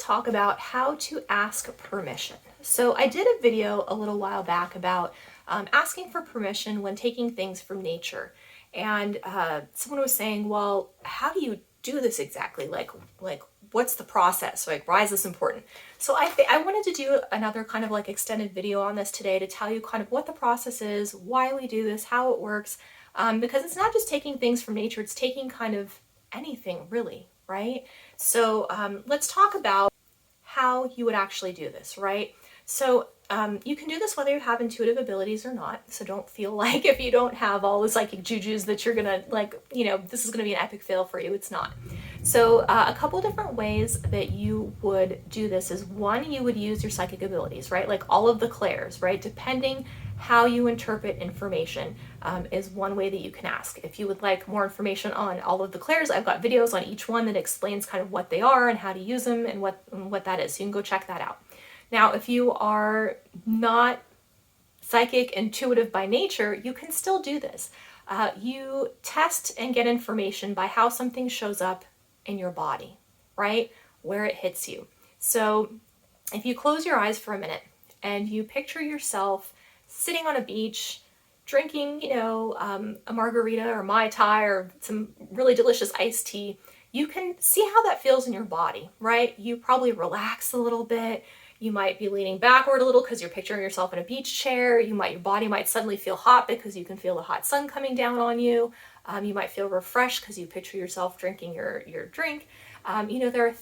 talk about how to ask permission. So I did a video a little while back about asking for permission when taking things from nature. And someone was saying, well, how do you do this exactly? Like what's the process? Like, why is this important? So I wanted to do another kind of like extended video on this today to tell you kind of what the process is, why we do this, how it works, because it's not just taking things from nature, it's taking kind of anything really, right? So let's talk about how you would actually do this, right? So you can do this whether you have intuitive abilities or not. So don't feel like if you don't have all the psychic jujus that you're gonna this is gonna be an epic fail for you. It's not. So a couple different ways that you would do this is one, you would use your psychic abilities, right? Like all of the clairs, right? Depending how you interpret information is one way that you can ask. If you would like more information on all of the clairs, I've got videos on each one that explains kind of what they are and how to use them and what that is. So you can go check that out. Now, if you are not psychic intuitive by nature, you can still do this. You test and get information by how something shows up in your body, right? Where it hits you. So if you close your eyes for a minute and you picture yourself sitting on a beach, drinking, a margarita or Mai Tai or some really delicious iced tea, you can see how that feels in your body, right? You probably relax a little bit. You might be leaning backward a little because you're picturing yourself in a beach chair. Your body might suddenly feel hot because you can feel the hot sun coming down on you. You might feel refreshed because you picture yourself drinking your drink. There are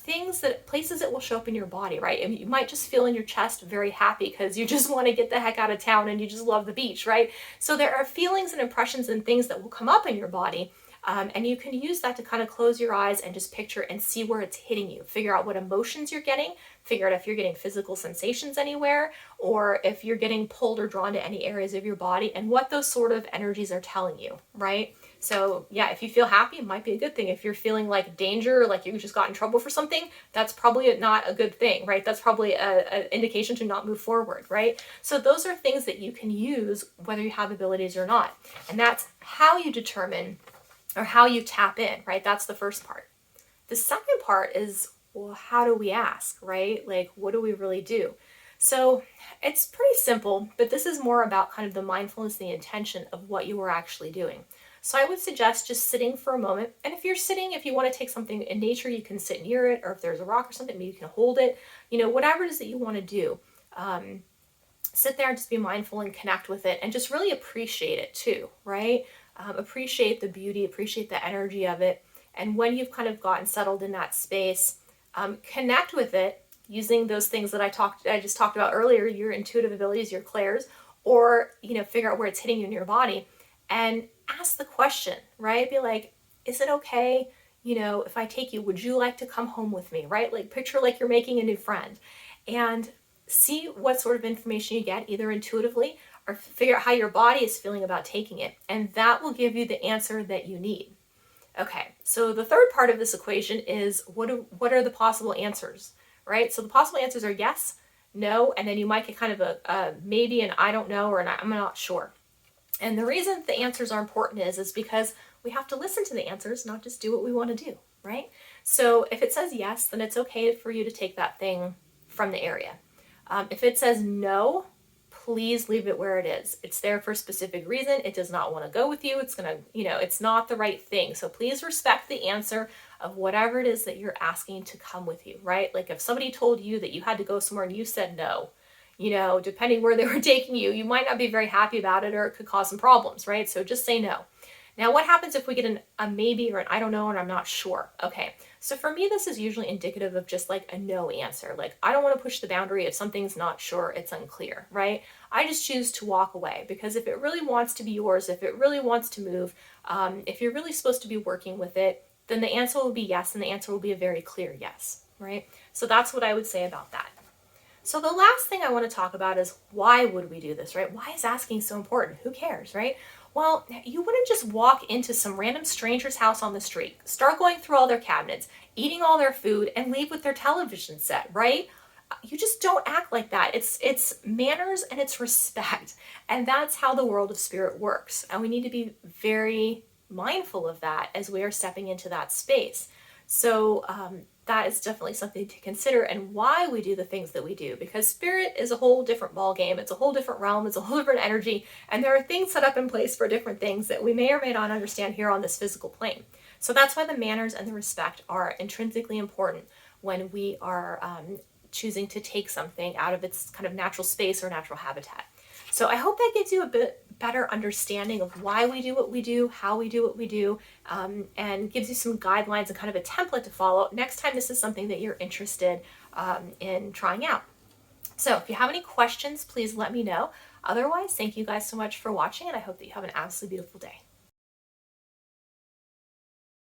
places that will show up in your body, right? And you might just feel in your chest very happy because you just want to get the heck out of town and you just love the beach, right? So there are feelings and impressions and things that will come up in your body. And you can use that to kind of close your eyes and just picture and see where it's hitting you. Figure out what emotions you're getting, figure out if you're getting physical sensations anywhere, or if you're getting pulled or drawn to any areas of your body and what those sort of energies are telling you, right? So yeah, if you feel happy, it might be a good thing. If you're feeling like danger, like you just got in trouble for something, that's probably not a good thing, right? That's probably an indication to not move forward, right? So those are things that you can use whether you have abilities or not. And that's how you determine or how you tap in, right? That's the first part. The second part is, well, how do we ask, right? Like, what do we really do? So it's pretty simple, but this is more about kind of the mindfulness, the intention of what you are actually doing. So I would suggest just sitting for a moment. And if you want to take something in nature, you can sit near it, or if there's a rock or something, maybe you can hold it, whatever it is that you want to do. Sit there and just be mindful and connect with it and just really appreciate it too, right? Appreciate the beauty, appreciate the energy of it. And when you've kind of gotten settled in that space, connect with it using those things that I just talked about earlier, your intuitive abilities, your clairs, or, figure out where it's hitting you in your body and ask the question, right? Be like, is it okay? If I take you, would you like to come home with me, right? Like picture like you're making a new friend and see what sort of information you get either intuitively or figure out how your body is feeling about taking it. And that will give you the answer that you need. Okay, so the third part of this equation is what are the possible answers, right? So the possible answers are yes, no, and then you might get kind of a maybe, and I don't know, or I'm not sure. And the reason the answers are important is because we have to listen to the answers, not just do what we want to do, right? So if it says yes, then it's okay for you to take that thing from the area. If it says no, please leave it where it is. It's there for a specific reason. It does not want to go with you. It's it's not the right thing. So please respect the answer of whatever it is that you're asking to come with you, right? Like if somebody told you that you had to go somewhere and you said no, depending where they were taking you, you might not be very happy about it or it could cause some problems, right? So just say no. Now, what happens if we get a maybe or an I don't know and I'm not sure? Okay, so for me, this is usually indicative of just like a no answer. Like, I don't want to push the boundary. If something's not sure, it's unclear, right? I just choose to walk away because if it really wants to be yours, if it really wants to move, if you're really supposed to be working with it, then the answer will be yes, and the answer will be a very clear yes, right? So that's what I would say about that. So the last thing I want to talk about is why would we do this, right? Why is asking so important? Who cares, right? Well, you wouldn't just walk into some random stranger's house on the street, start going through all their cabinets, eating all their food, and leave with their television set, right? You just don't act like that. It's manners and it's respect. And that's how the world of spirit works. And we need to be very mindful of that as we are stepping into that space. So that is definitely something to consider, and why we do the things that we do, because spirit is a whole different ball game. It's a whole different realm. It's a whole different energy, and there are things set up in place for different things that we may or may not understand here on this physical plane. So that's why the manners and the respect are intrinsically important when we are choosing to take something out of its kind of natural space or natural habitat. So I hope that gives you a bit better understanding of why we do what we do, how we do what we do, and gives you some guidelines and kind of a template to follow next time this is something that you're interested in trying out. So if you have any questions, please let me know. Otherwise, thank you guys so much for watching, and I hope that you have an absolutely beautiful day.